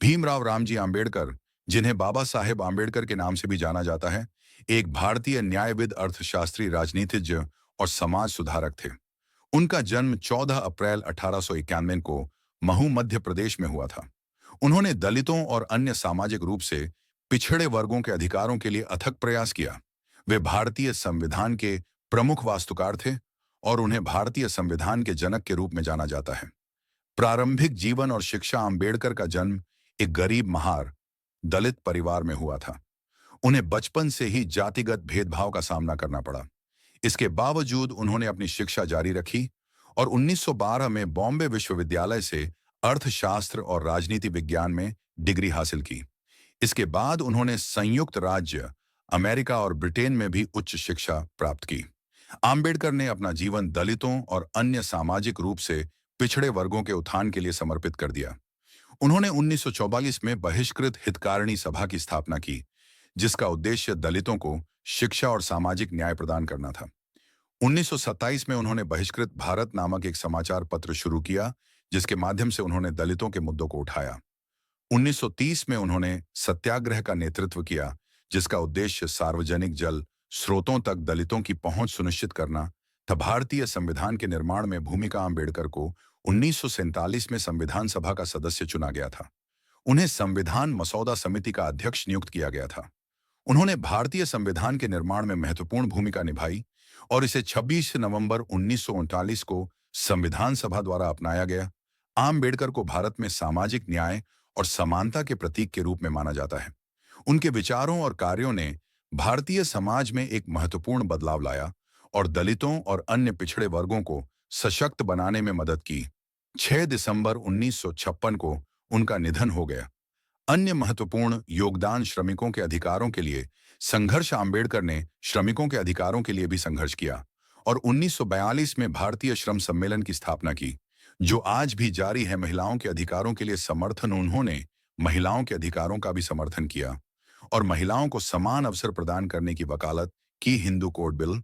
भीमराव रामजी आंबेडकर, जिन्हें बाबा साहेब आंबेडकर के नाम से भी जाना जाता है, एक भारतीय न्यायविद, अर्थशास्त्री, राजनीतिज्ञ और समाज सुधारक थे। उनका जन्म 14 अप्रैल 1891 को महू, मध्य प्रदेश में हुआ था। उन्होंने दलितों और अन्य सामाजिक रूप से पिछड़े वर्गों के अधिकारों के लिए अथक प्रयास किया। वे भारतीय संविधान के प्रमुख वास्तुकार थे और उन्हें भारतीय संविधान के जनक के रूप में जाना जाता है। प्रारंभिक जीवन और शिक्षा। आंबेडकर का जन्म एक गरीब महार दलित परिवार में हुआ था। उन्हें बचपन से ही जातिगत भेदभाव का सामना करना पड़ा। इसके बावजूद उन्होंने अपनी शिक्षा जारी रखी और 1912 में बॉम्बे विश्वविद्यालय से अर्थशास्त्र और राजनीति विज्ञान में डिग्री हासिल की। इसके बाद उन्होंने संयुक्त राज्य अमेरिका और ब्रिटेन में भी उच्च शिक्षा प्राप्त की। आंबेडकर ने अपना जीवन दलितों और अन्य सामाजिक रूप से पिछड़े वर्गों के उत्थान के लिए समर्पित कर दिया। उन्होंने 1944 में बहिष्कृत हितकारिणी सभा की स्थापना की, जिसका उद्देश्य दलितों को शिक्षा और सामाजिक न्याय प्रदान करना था। 1927 में उन्होंने बहिष्कृत भारत नामक एक समाचार पत्र शुरू किया, जिसके माध्यम से उन्होंने दलितों के मुद्दों को उठाया। 1930 में उन्होंने सत्याग्रह का नेतृत्व किया, जिसका उद्देश्य सार्वजनिक जल स्रोतों तक दलितों की पहुंच सुनिश्चित करना था। भारतीय संविधान के निर्माण में भूमिका। आंबेडकर को 1947 में संविधान सभा का सदस्य चुना गया था। उन्हें संविधान मसौदा समिति का अध्यक्ष नियुक्त किया गया था। उन्होंने भारतीय संविधान के निर्माण में महत्वपूर्ण भूमिका निभाई और इसे 26 नवंबर 1939 को संविधान सभा द्वारा अपनाया गया। आंबेडकर को भारत में सामाजिक न्याय और समानता के प्रतीक के रूप में माना जाता है। उनके विचारों और कार्यों ने भारतीय समाज में एक महत्वपूर्ण बदलाव लाया और दलितों और अन्य पिछड़े वर्गों को सशक्त बनाने में मदद की। 6 दिसंबर 1956 को उनका निधन हो गया। अन्य महत्वपूर्ण योगदान श्रमिकों के अधिकारों के लिए संघर्ष। आंबेडकर ने श्रमिकों के अधिकारों के लिए भी संघर्ष किया और 1942 में भारतीय श्रम सम्मेलन की स्थापना की, जो आज भी जारी है। महिलाओं के अधिकारों के लिए समर्थन। उन्होंने महिलाओं के अधिकारों का भी समर्थन किया और महिलाओं को समान अवसर प्रदान करने की वकालत की। Hindu code bill